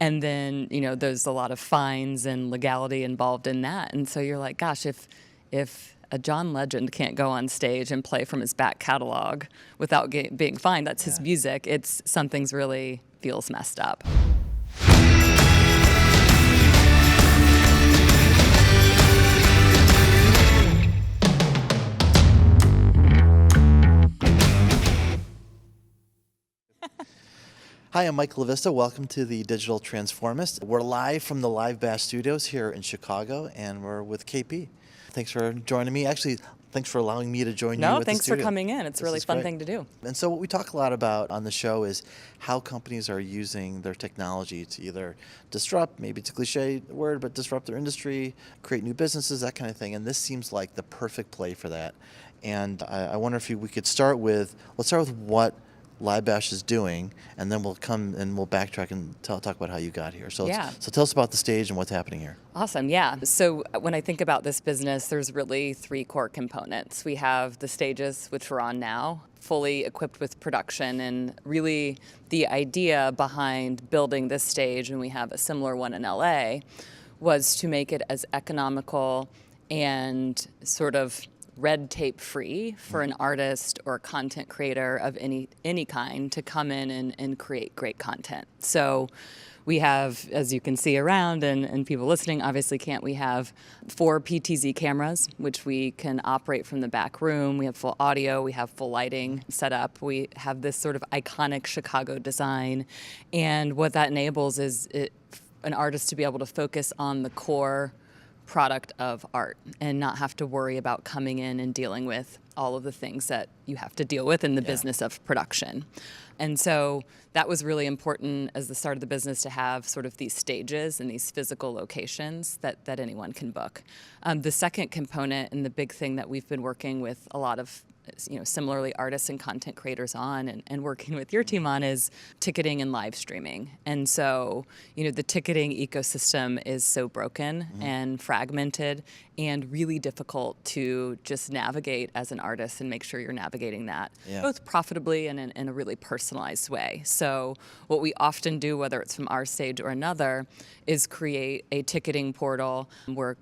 And then, there's a lot of fines and legality involved in that. And so you're like, gosh, if a John Legend can't go on stage and play from his back catalog without being fined, that's his music. Something's really feels messed up. Hi, I'm Mike LaVista. Welcome to the Digital Transformist. We're live from the Live Bash Studios here in Chicago, and we're with KP. Thanks for joining me. Actually, thanks for allowing me to join you at the studio. No, thanks for coming in. It's a really fun thing to do. And so what we talk a lot about on the show is how companies are using their technology to either disrupt, maybe it's a cliche word, but disrupt their industry, create new businesses, that kind of thing. And this seems like the perfect play for that. And I wonder if we could let's start with what Live Bash is doing, and then we'll come and we'll backtrack and talk about how you got here. So tell us about the stage and what's happening here. Awesome, yeah. So when I think about this business, there's really three core components. We have the stages, which we're on now, fully equipped with production, and really the idea behind building this stage, and we have a similar one in LA, was to make it as economical and sort of red tape free for an artist or content creator of any kind to come in and create great content. So we have, as you can see around, and people listening obviously can't, we have 4 PTZ cameras, which we can operate from the back room. We have full audio, we have full lighting set up. We have this sort of iconic Chicago design. And what that enables is an artist to be able to focus on the core product of art and not have to worry about coming in and dealing with all of the things that you have to deal with in the business of production. And so that was really important as the start of the business, to have sort of these stages and these physical locations that anyone can book. The second component, and the big thing that we've been working with a lot of similarly artists and content creators on, and working with your team on, is ticketing and live streaming. And so, the ticketing ecosystem is so broken and fragmented and really difficult to just navigate as an artist and make sure you're navigating that both profitably and in a really personalized way. So what we often do, whether it's from our stage or another, is create a ticketing portal where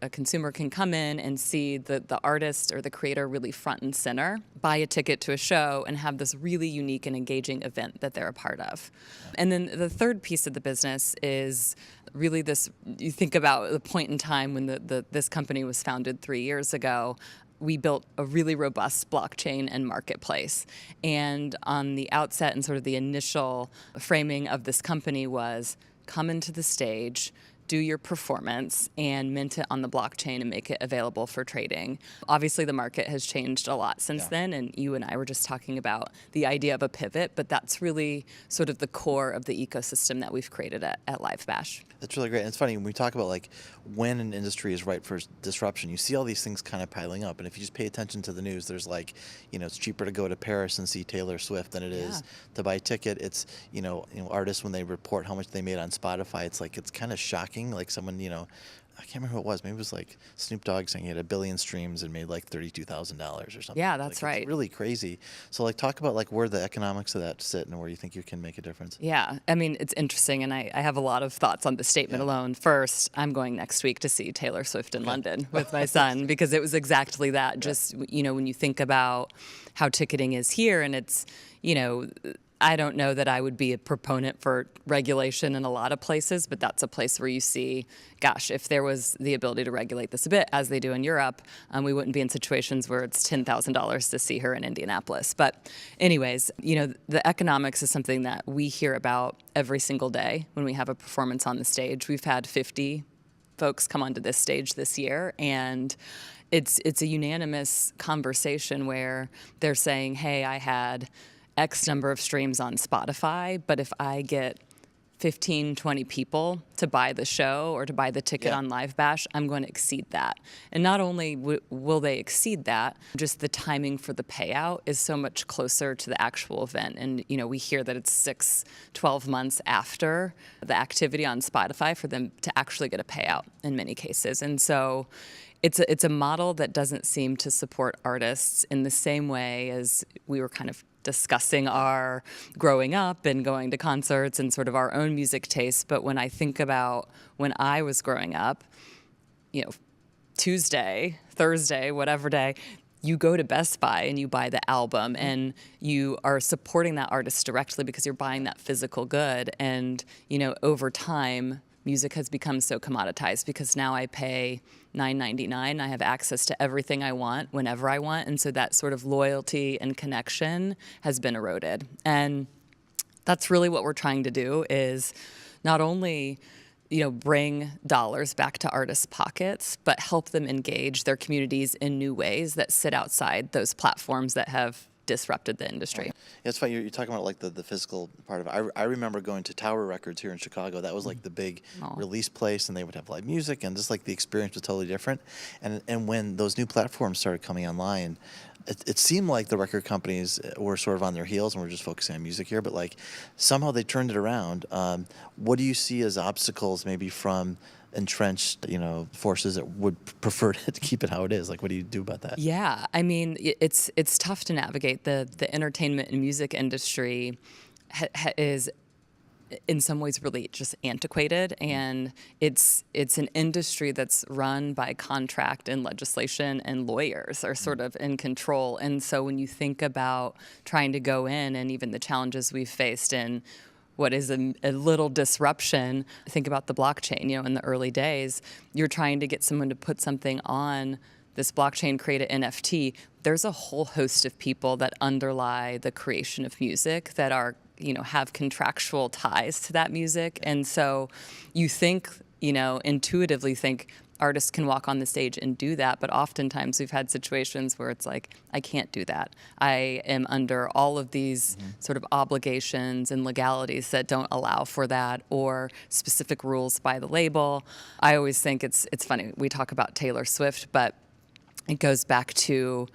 a consumer can come in and see the artist or the creator really front and center, buy a ticket to a show, and have this really unique and engaging event that they're a part of. And then the third piece of the business is really this, you think about the point in time when this company was founded 3 years ago. We built a really robust blockchain and marketplace. And on the outset and sort of the initial framing of this company was, come into the stage, do your performance, and mint it on the blockchain and make it available for trading. Obviously, the market has changed a lot since then, and you and I were just talking about the idea of a pivot, but that's really sort of the core of the ecosystem that we've created at Live Bash. That's really great. And it's funny, when we talk about when an industry is ripe for disruption, you see all these things kind of piling up. And if you just pay attention to the news, there's it's cheaper to go to Paris and see Taylor Swift than it is to buy a ticket. It's, artists, when they report how much they made on Spotify, it's kind of shocking. Like someone, I can't remember who it was. Maybe it was like Snoop Dogg saying he had 1 billion streams and made $32,000 or something. Yeah, that's right. It's really crazy. So talk about where the economics of that sit and where you think you can make a difference. Yeah, I mean, it's interesting, and I have a lot of thoughts on the statement alone. First, I'm going next week to see Taylor Swift in London with my son, because it was exactly that. Just, when you think about how ticketing is here, and it's, I don't know that I would be a proponent for regulation in a lot of places, but that's a place where you see, gosh, if there was the ability to regulate this a bit, as they do in Europe, we wouldn't be in situations where it's $10,000 to see her in Indianapolis. But anyways, the economics is something that we hear about every single day when we have a performance on the stage. We've had 50 folks come onto this stage this year, and it's a unanimous conversation where they're saying, hey, I had X number of streams on Spotify, but if I get 15, 20 people to buy the show or to buy the ticket on Live Bash, I'm going to exceed that. And not only will they exceed that, just the timing for the payout is so much closer to the actual event. And, we hear that it's 6-12 months after the activity on Spotify for them to actually get a payout in many cases. And so it's a model that doesn't seem to support artists in the same way as we were kind of discussing our growing up and going to concerts and sort of our own music tastes. But when I think about when I was growing up, Tuesday, Thursday, whatever day, you go to Best Buy and you buy the album and you are supporting that artist directly because you're buying that physical good. And, over time, music has become so commoditized because now I pay $9.99. I have access to everything I want whenever I want. And so that sort of loyalty and connection has been eroded. And that's really what we're trying to do is not only bring dollars back to artists' pockets, but help them engage their communities in new ways that sit outside those platforms that have disrupted the industry. Yeah, it's funny. You're talking about like the physical part of it. I remember going to Tower Records here in Chicago. That was like the big release place, and they would have live music, and just like the experience was totally different. And when those new platforms started coming online, it seemed like the record companies were sort of on their heels and we're just focusing on music here, but like somehow they turned it around. What do you see as obstacles maybe from entrenched, forces that would prefer to keep it how it is? Like, what do you do about that? Yeah, I mean, it's tough to navigate. The entertainment and music industry is in some ways really just antiquated, and it's an industry that's run by contract and legislation, and lawyers are sort of in control. And so when you think about trying to go in, and even the challenges we've faced in what is a little disruption, think about the blockchain. In the early days, you're trying to get someone to put something on this blockchain, create an NFT. There's a whole host of people that underlie the creation of music that are have contractual ties to that music. And so you think, intuitively think artists can walk on the stage and do that. But oftentimes we've had situations where it's like, I can't do that. I am under all of these sort of obligations and legalities that don't allow for that, or specific rules by the label. I always think it's funny. We talk about Taylor Swift, but it goes back to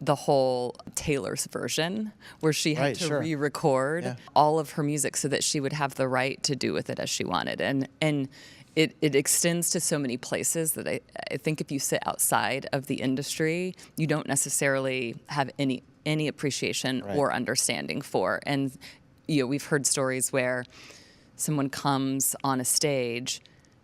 the whole Taylor's version, where she had to re-record all of her music so that she would have the right to do with it as she wanted. And it extends to so many places that I think if you sit outside of the industry, you don't necessarily have any appreciation or understanding for. And we've heard stories where someone comes on a stage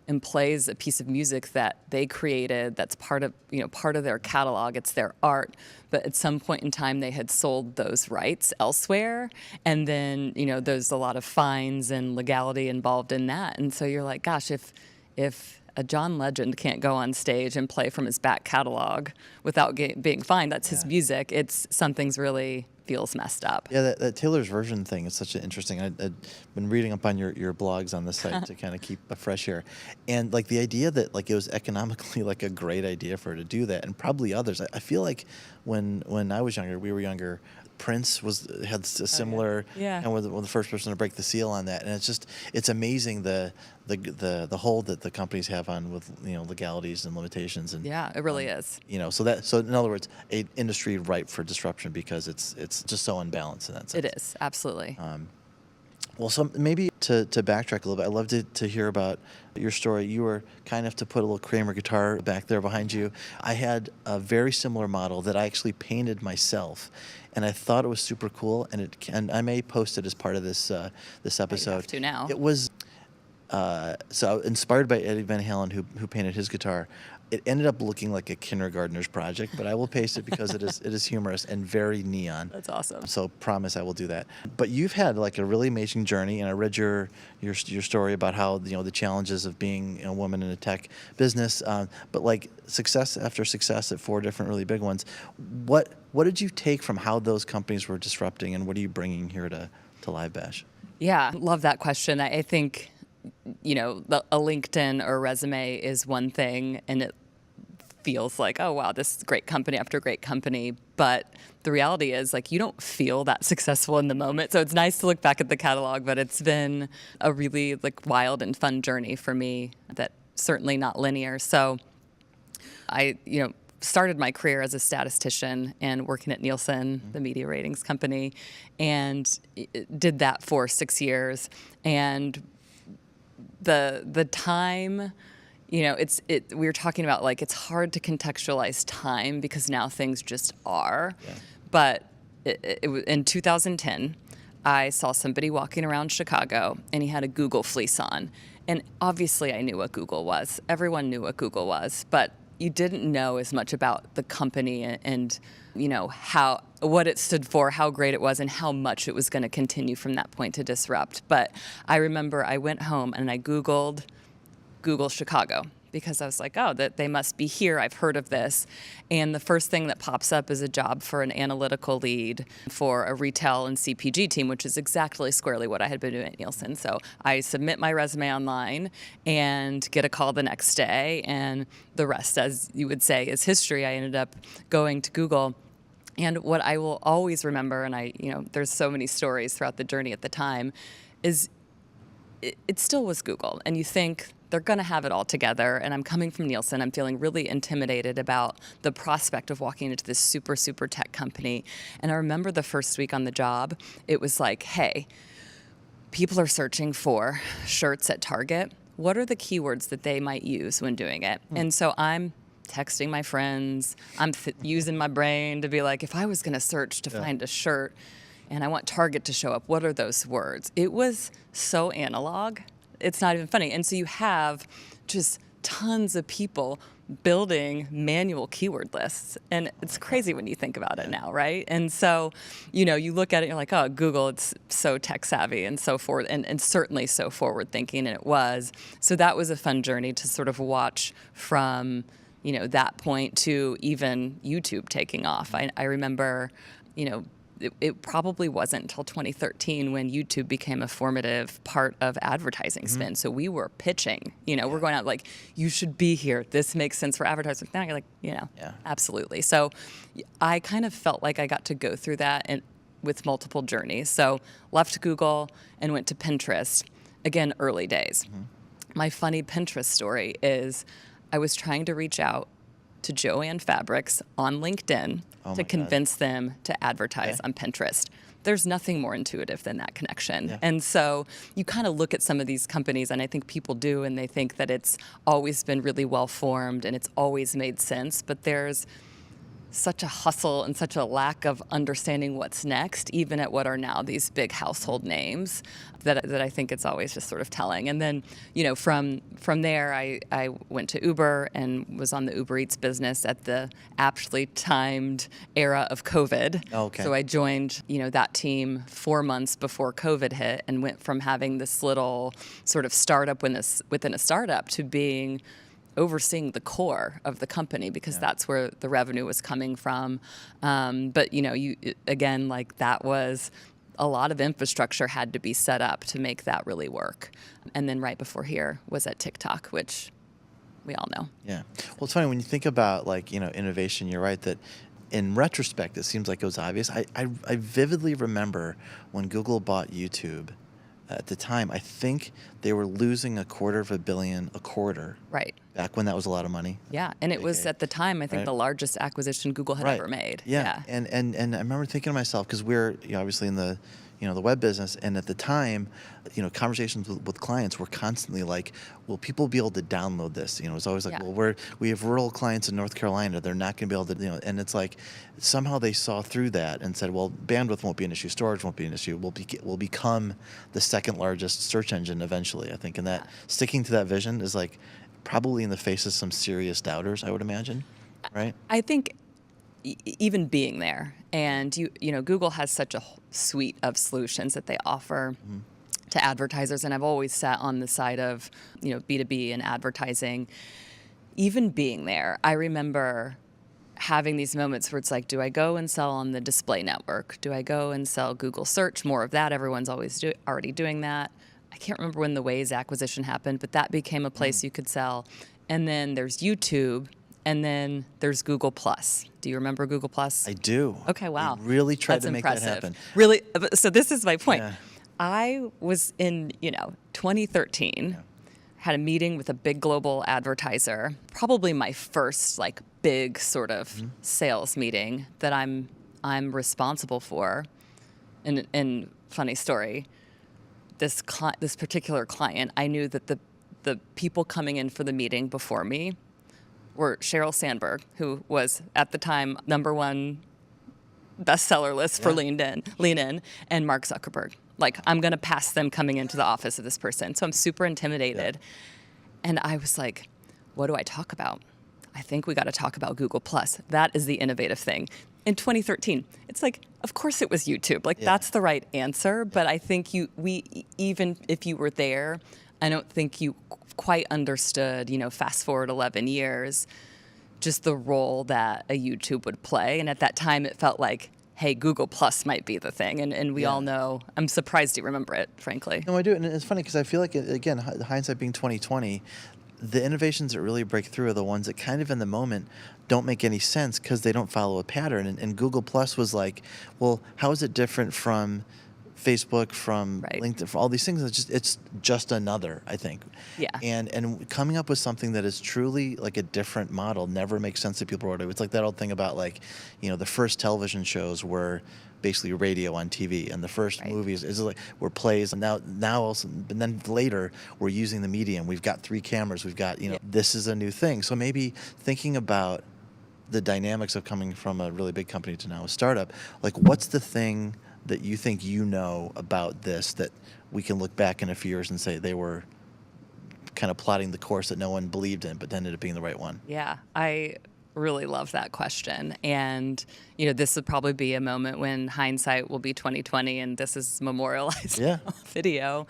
and plays a piece of music that they created that's part of their catalog, it's their art, but at some point in time they had sold those rights elsewhere, and then there's a lot of fines and legality involved in that. And so you're like, gosh, if a John Legend can't go on stage and play from his back catalog without being fined, that's his music, something's really feels messed up. Yeah, that Taylor's version thing is such an interesting. I've been reading up on your blogs on the site to kind of keep a fresh here, and like the idea that like it was economically like a great idea for her to do that, and probably others. I feel like when I was younger, we were younger. Prince had a similar, and was the first person to break the seal on that, and it's amazing the hold that the companies have on with legalities and limitations, and it really is. So in other words, an industry ripe for disruption because it's just so unbalanced in that sense. It is, absolutely. Well, so maybe to backtrack a little bit, I'd love to hear about your story. You were kind enough to put a little Kramer guitar back there behind you. I had a very similar model that I actually painted myself, and I thought it was super cool. And I may post it as part of this episode. You have to now. It was so inspired by Eddie Van Halen, who painted his guitar. It ended up looking like a kindergartner's project, but I will paste it because it is humorous and very neon. That's awesome. So promise I will do that. But you've had like a really amazing journey, and I read your story about how the challenges of being a woman in a tech business. But like success after success at 4 different really big ones. What did you take from how those companies were disrupting, and what are you bringing here to Live Bash? Yeah, love that question. I think a LinkedIn or resume is one thing, and it feels like, oh, wow, this is great company after great company. But the reality is, like, you don't feel that successful in the moment. So it's nice to look back at the catalog, but it's been a really like wild and fun journey for me that certainly not linear. So I, started my career as a statistician and working at Nielsen, the media ratings company, and did that for 6 years. And the time, we were talking about like it's hard to contextualize time because now things just are. Yeah. But in 2010, I saw somebody walking around Chicago, and he had a Google fleece on. And obviously, I knew what Google was. Everyone knew what Google was, but you didn't know as much about the company and what it stood for, how great it was, and how much it was going to continue from that point to disrupt. But I remember I went home and I Googled Google Chicago, because I was like, oh, that they must be here. I've heard of this. And the first thing that pops up is a job for an analytical lead for a retail and CPG team, which is exactly squarely what I had been doing at Nielsen. So I submit my resume online and get a call the next day. And the rest, as you would say, is history. I ended up going to Google. And what I will always remember, and there's so many stories throughout the journey at the time, is it still was Google. And you think, they're going to have it all together. And I'm coming from Nielsen. I'm feeling really intimidated about the prospect of walking into this super, super tech company. And I remember the first week on the job, it was like, hey, people are searching for shirts at Target. What are the keywords that they might use when doing it? And so I'm texting my friends. I'm using my brain to be like, if I was going to search to find a shirt and I want Target to show up, what are those words? It was so analog. It's not even funny. And so you have just tons of people building manual keyword lists. And it's crazy when you think about it now, right? And so, you look at it, you're like, oh, Google, it's so tech savvy and so forward, and certainly so forward thinking, and it was. So that was a fun journey to sort of watch from, that point to even YouTube taking off. I remember, it probably wasn't until 2013 when YouTube became a formative part of advertising spin. So we were pitching, we're going out like, you should be here. This makes sense for advertising. Now you're like, absolutely. So I kind of felt like I got to go through that with multiple journeys. So left Google and went to Pinterest, again, early days. My funny Pinterest story is I was trying to reach out to Joanne Fabrics on LinkedIn to convince them to advertise on Pinterest. There's nothing more intuitive than that connection. Yeah. And so you kind of look at some of these companies, and I think people do, and they think that it's always been really well formed and it's always made sense, but there's such a hustle and such a lack of understanding what's next, even at what are now these big household names, that I think it's always just sort of telling. And then, from there, I went to Uber and was on the Uber Eats business at the aptly timed era of COVID. Okay. So I joined, that team 4 months before COVID hit, and went from having this little sort of startup within a startup to overseeing the core of the company, because that's where the revenue was coming from. But that was a lot of infrastructure had to be set up to make that really work. And then right before here was at TikTok, which we all know. Yeah. Well, it's funny when you think about innovation, you're right that in retrospect, it seems like it was obvious. I vividly remember when Google bought YouTube. At the time, I think they were losing $250 million a quarter. Right. Back when that was a lot of money. Yeah, and it was at the time, I think, the largest acquisition Google had ever made. Yeah. And I remember thinking to myself, because we're obviously in the the web business, and at the time, conversations with clients were constantly like, will people be able to download this? It's always like, well, we have rural clients in North Carolina, they're not going to be able to, and it's like somehow they saw through that and said, well, bandwidth won't be an issue, storage won't be an issue, we'll become the second largest search engine eventually, I think. And that sticking to that vision is like probably in the face of some serious doubters, I would imagine, right? I think even being there, and Google has such a suite of solutions that they offer to advertisers, and I've always sat on the side of B2B and advertising. Even being there, I remember having these moments where it's like, do I go and sell on the display network? Do I go and sell Google search? More of that. Everyone's always already doing that. I can't remember when the Waze acquisition happened, but that became a place you could sell. And then there's YouTube. And then there's Google Plus. Do you remember Google Plus? I do. Okay, wow. We really tried That's to make impressive. that happen. Really, so this is my point. Yeah. I was in, 2013, had a meeting with a big global advertiser, probably my first big sort of sales meeting that I'm responsible for. And funny story, this particular client, I knew that the people coming in for the meeting before me were Sheryl Sandberg, who was at the time #1 bestseller list for Lean In, and Mark Zuckerberg. Like, I'm going to pass them coming into the office of this person. So I'm super intimidated. And I was like, what do I talk about? I think we got to talk about Google Plus. That is the innovative thing. In 2013, it's like, of course it was YouTube. Like, that's the right answer. But I think even if you were there, I don't think you quite understood, fast forward 11 years, just the role that a YouTube would play. And at that time, it felt like, hey, Google Plus might be the thing. And we all know, I'm surprised you remember it, frankly. No, I do. And it's funny because I feel like, again, hindsight being 2020, the innovations that really break through are the ones that kind of in the moment don't make any sense because they don't follow a pattern. And Google Plus was like, well, how is it different from Facebook, from LinkedIn, for all these things? It's just another, I think. Yeah. And coming up with something that is truly like a different model never makes sense to people. It's like that old thing about like, the first television shows were basically radio on TV, and the first movies is like were plays, and now also, and then later we're using the medium. We've got 3 cameras. We've got this is a new thing. So maybe thinking about the dynamics of coming from a really big company to now a startup, like what's the thing that you think about this that we can look back in a few years and say they were kind of plotting the course that no one believed in, but ended up being the right one? Yeah, I really love that question. And, this would probably be a moment when hindsight will be 2020 and this is memorialized on video.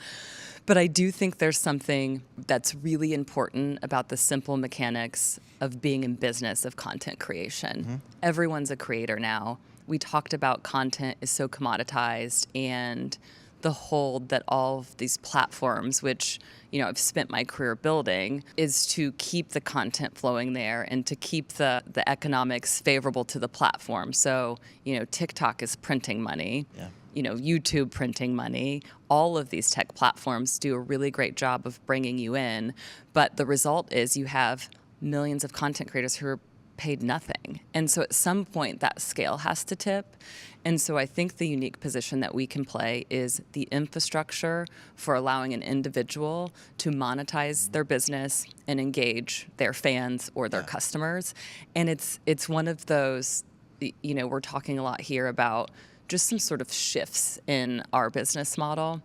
But I do think there's something that's really important about the simple mechanics of being in business of content creation. Mm-hmm. Everyone's a creator now. We talked about content is so commoditized, and the hold that all of these platforms, which I've spent my career building, is to keep the content flowing there and to keep the economics favorable to the platform. So TikTok is printing money. Yeah. YouTube printing money. All of these tech platforms do a really great job of bringing you in, but the result is you have millions of content creators who are paid nothing. And so at some point that scale has to tip. And so I think the unique position that we can play is the infrastructure for allowing an individual to monetize their business and engage their fans or their customers. And it's one of those, we're talking a lot here about just some sort of shifts in our business model.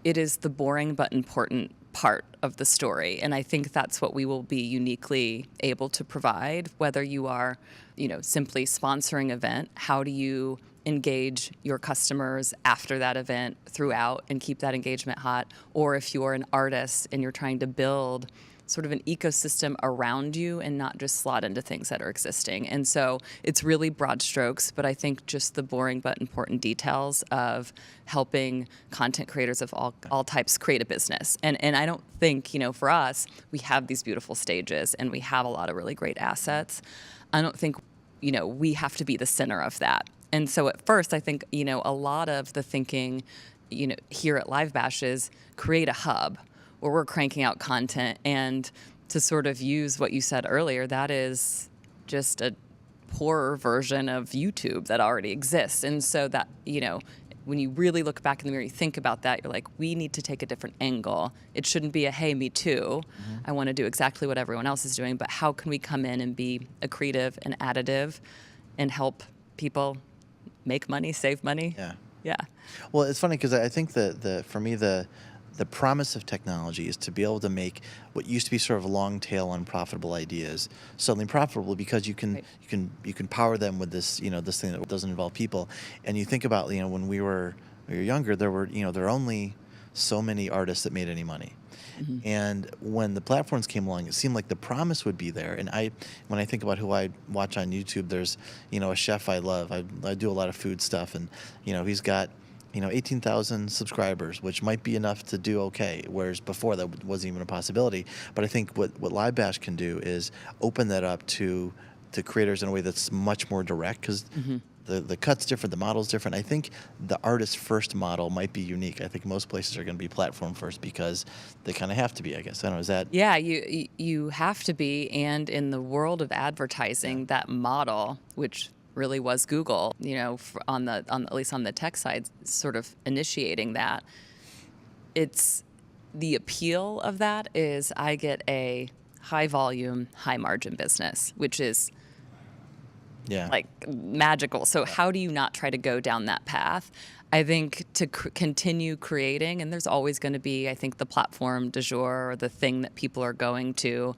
It is the boring but important part of the story. And I think that's what we will be uniquely able to provide, whether you are, simply sponsoring an event. How do you engage your customers after that event, throughout, and keep that engagement hot? Or if you're an artist and you're trying to build sort of an ecosystem around you and not just slot into things that are existing. And so it's really broad strokes, but I think just the boring but important details of helping content creators of all types create a business. And I don't think, for us, we have these beautiful stages and we have a lot of really great assets. I don't think, we have to be the center of that. And so at first, I think, a lot of the thinking, here at Live Bash is create a hub where we're cranking out content, and to sort of use what you said earlier, that is just a poorer version of YouTube that already exists. And so that, when you really look back in the mirror, you think about that, you're like, we need to take a different angle. It shouldn't be a, hey, me too. Mm-hmm. I want to do exactly what everyone else is doing, but how can we come in and be accretive and additive and help people make money, save money? Yeah. Well, it's funny because I think that for me, the promise of technology is to be able to make what used to be sort of long tail unprofitable ideas suddenly profitable, because you can power them with this this thing that doesn't involve people. And you think about when we were younger, there were only so many artists that made any money. Mm-hmm. And when the platforms came along, it seemed like the promise would be there. And when I think about who I watch on YouTube, there's a chef I love. I do a lot of food stuff, and he's got 18,000 subscribers, which might be enough to do okay, whereas before that wasn't even a possibility. But I think what Live Bash can do is open that up to creators in a way that's much more direct, because the cut's different, the model's different. I think the artist first model might be unique. I think most places are going to be platform first because they kind of have to be, I guess. I don't know, is that? Yeah, you have to be, and in the world of advertising, that model, which really was Google, on at least on the tech side, sort of initiating that. It's the appeal of that is I get a high volume, high margin business, which is Yeah. like magical. So how do you not try to go down that path? I think to continue creating, and there's always going to be, I think, the platform du jour or the thing that people are going to,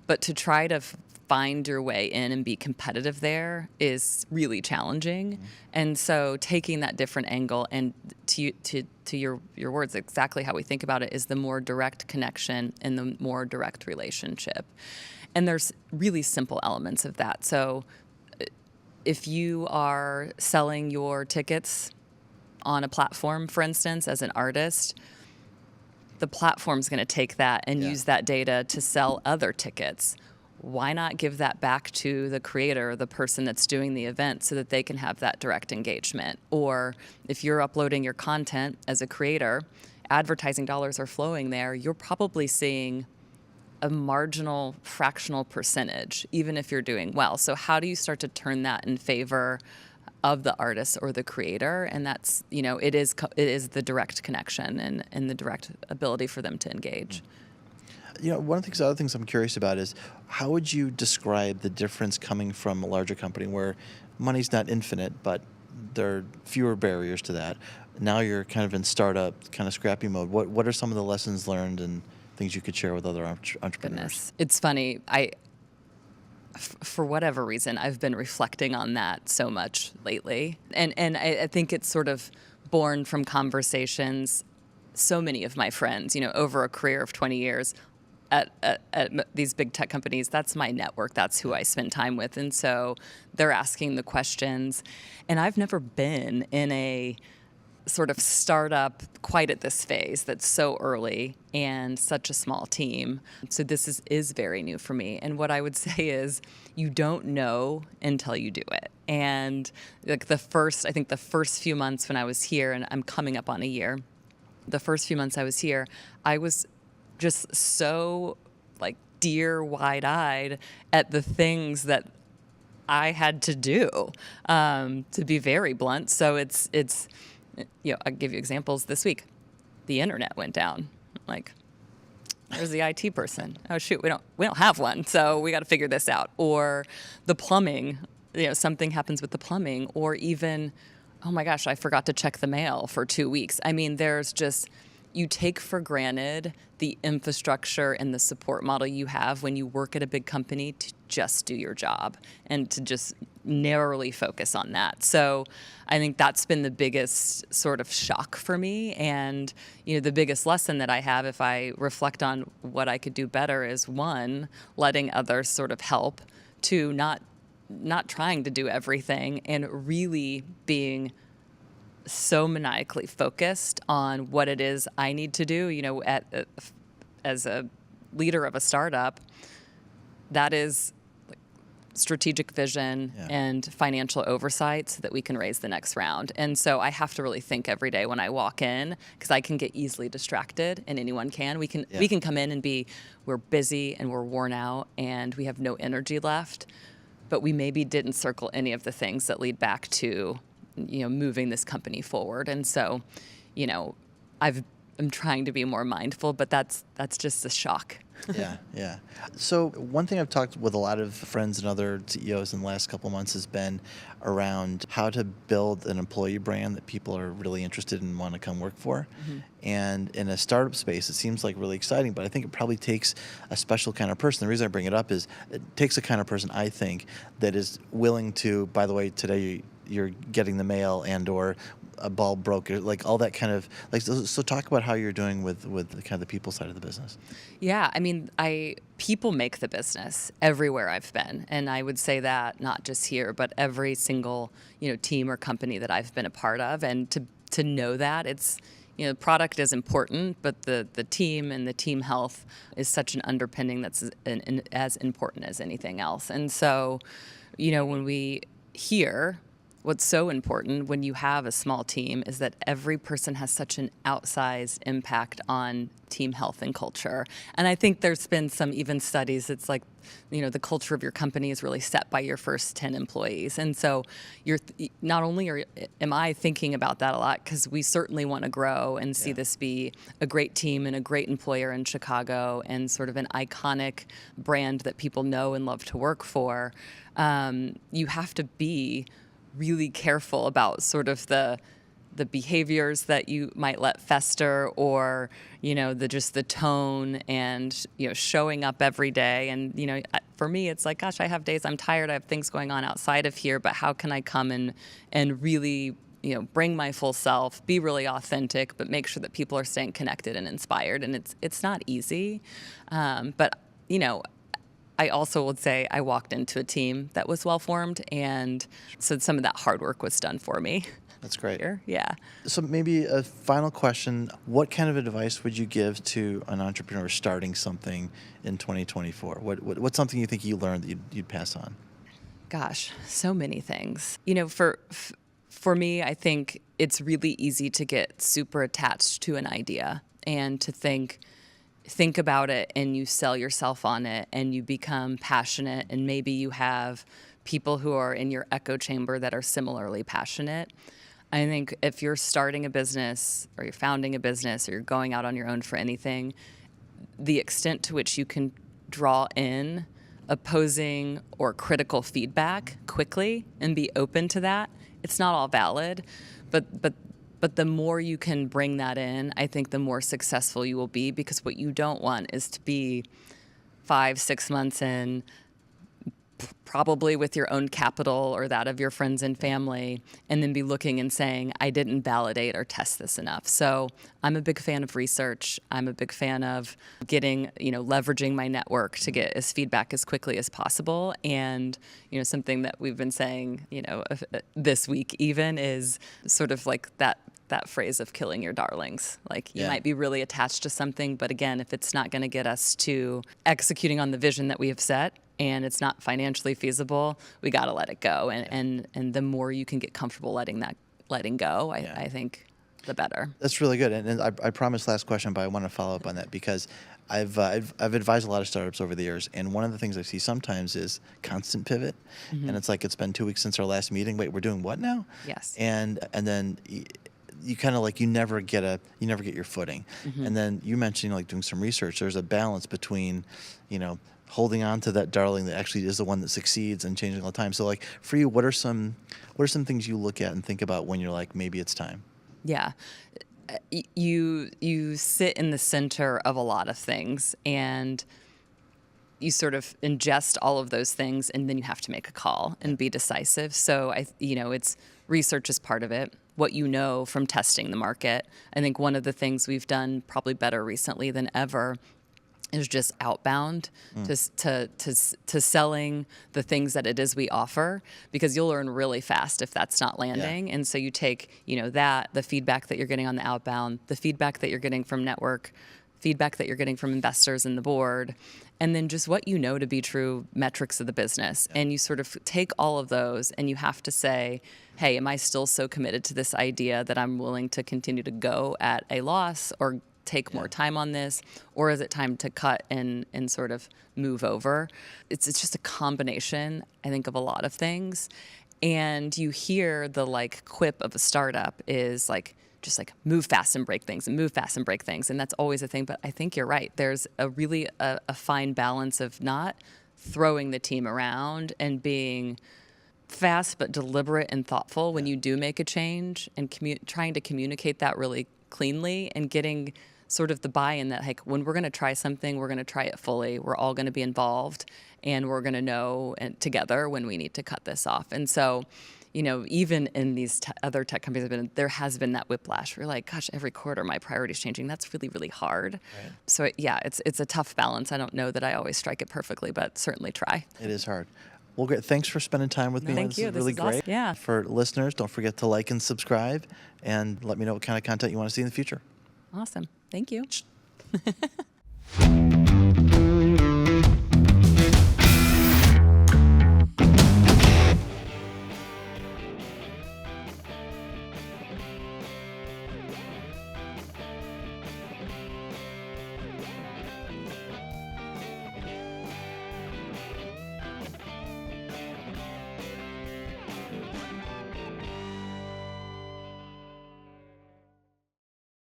but to try to find your way in and be competitive there is really challenging. Mm-hmm. And so taking that different angle, and to your words, exactly how we think about it is the more direct connection and the more direct relationship. And there's really simple elements of that. So if you are selling your tickets on a platform, for instance, as an artist, the platform's going to take that and use that data to sell other tickets. Why not give that back to the creator, the person that's doing the event, so that they can have that direct engagement? Or if you're uploading your content as a creator, advertising dollars are flowing there, you're probably seeing a marginal fractional percentage, even if you're doing well. So how do you start to turn that in favor of the artist or the creator? And that's, it is the direct connection and the direct ability for them to engage. One of the other things I'm curious about is how would you describe the difference coming from a larger company where money's not infinite, but there are fewer barriers to that. Now you're kind of in startup, kind of scrappy mode. What are some of the lessons learned and things you could share with other entrepreneurs? Goodness. It's funny. For whatever reason, I've been reflecting on that so much lately. And I think it's sort of born from conversations. So many of my friends, over a career of 20 years at these big tech companies, that's my network. That's who I spend time with. And so they're asking the questions. And I've never been in a sort of startup quite at this phase that's so early and such a small team. So this is very new for me. And what I would say is you don't know until you do it. And like the first few months when I was here, and I'm coming up on a year, the first few months I was here, I was just so like deer wide-eyed at the things that I had to do, to be very blunt. So it's I'll give you examples this week. The internet went down. Like, there's the IT person. Oh shoot, we don't have one, so we got to figure this out. Or the plumbing, something happens with the plumbing, or even, oh my gosh, I forgot to check the mail for 2 weeks. I mean, there's just, you take for granted the infrastructure and the support model you have when you work at a big company to just do your job and to just narrowly focus on that. So I think that's been the biggest sort of shock for me. And, the biggest lesson that I have, if I reflect on what I could do better, is one, letting others sort of help, two, not trying to do everything, and really being so maniacally focused on what it is I need to do. As a leader of a startup, that is like strategic vision and financial oversight so that we can raise the next round. And so I have to really think every day when I walk in, because I can get easily distracted, and anyone can. We can come in and we're busy and we're worn out and we have no energy left, but we maybe didn't circle any of the things that lead back to moving this company forward. And so, I'm trying to be more mindful, but that's just a shock. Yeah. So one thing I've talked with a lot of friends and other CEOs in the last couple of months has been around how to build an employee brand that people are really interested in and want to come work for. Mm-hmm. And in a startup space, it seems like really exciting, but I think it probably takes a special kind of person. The reason I bring it up is it takes a kind of person, I think, that is willing to, by the way, today you're getting the mail and or a bulb broke, like all that kind of, like, so talk about how you're doing with the kind of the people side of the business. Yeah, I mean, people make the business everywhere I've been, and I would say that not just here, but every single team or company that I've been a part of. And to know that it's product is important, but the team and the team health is such an underpinning that's as important as anything else. And so when we here what's so important when you have a small team is that every person has such an outsized impact on team health and culture. And I think there's been some even studies. It's like, the culture of your company is really set by your first 10 employees. And so not only am I thinking about that a lot, because we certainly want to grow and see this be a great team and a great employer in Chicago and sort of an iconic brand that people know and love to work for. You have to be really careful about sort of the behaviors that you might let fester, or the tone, and showing up every day. And for me, it's like, gosh, I have days I'm tired, I have things going on outside of here, but how can I come and really bring my full self, be really authentic, but make sure that people are staying connected and inspired. And it's not easy, but I also would say I walked into a team that was well formed, and so some of that hard work was done for me. That's great. Yeah. So maybe a final question. What kind of advice would you give to an entrepreneur starting something in 2024? What's something you think you learned that you'd pass on? Gosh, so many things. For me, I think it's really easy to get super attached to an idea and to think about it, and you sell yourself on it, and you become passionate, and maybe you have people who are in your echo chamber that are similarly passionate. I think if you're starting a business, or you're founding a business, or you're going out on your own for anything, the extent to which you can draw in opposing or critical feedback quickly and be open to that, it's not all valid, but the more you can bring that in, I think the more successful you will be, because what you don't want is to be 5-6 months in, probably with your own capital or that of your friends and family, and then be looking and saying, I didn't validate or test this enough. So I'm a big fan of research. I'm a big fan of getting, leveraging my network to get feedback as quickly as possible. And, something that we've been saying, this week even, is sort of like that phrase of killing your darlings. Like, you might be really attached to something, but again, if it's not going to get us to executing on the vision that we have set, and it's not financially feasible, we got to let it go. And the more you can get comfortable letting go, I think the better. That's really good. And I promised last question, but I want to follow up on that, because I've advised a lot of startups over the years, and one of the things I see sometimes is constant pivot. Mm-hmm. And it's like, it's been 2 weeks since our last meeting. Wait, we're doing what now? Yes. And then you kind of like, you never get your footing. Mm-hmm. And then you mentioned like doing some research. There's a balance between, holding on to that darling that actually is the one that succeeds and changing all the time. So like, for you, what are some things you look at and think about when you're like, maybe it's time? Yeah. You sit in the center of a lot of things, and you sort of ingest all of those things, and then you have to make a call and be decisive. So it's research is part of it. What from testing the market. I think one of the things we've done probably better recently than ever is just outbound to selling the things that it is we offer, because you'll learn really fast if that's not landing. And so you take, the feedback that you're getting on the outbound, the feedback that you're getting from network, feedback that you're getting from investors and the board, and then just what to be true metrics of the business. And you sort of take all of those, and you have to say, hey, am I still so committed to this idea that I'm willing to continue to go at a loss, or take more time on this, or is it time to cut and sort of move over? It's just a combination, I think, of a lot of things. And you hear the quip of a startup is just move fast and break things, and move fast and break things. And that's always a thing. But I think you're right. There's a really a fine balance of not throwing the team around and being fast but deliberate and thoughtful when you do make a change, and trying to communicate that really cleanly, and getting sort of the buy-in that when we're going to try something, we're going to try it fully. We're all going to be involved, and we're going to know together when we need to cut this off. And so, even in these other tech companies, there has been that whiplash. We're like, gosh, every quarter my priority's changing. That's really, really hard. Right. So it's a tough balance. I don't know that I always strike it perfectly, but certainly try. It is hard. Well, great. Thanks for spending time with me. Thank you. This is really great. Awesome. Yeah. For listeners, don't forget to like and subscribe, and let me know what kind of content you want to see in the future. Awesome. Thank you.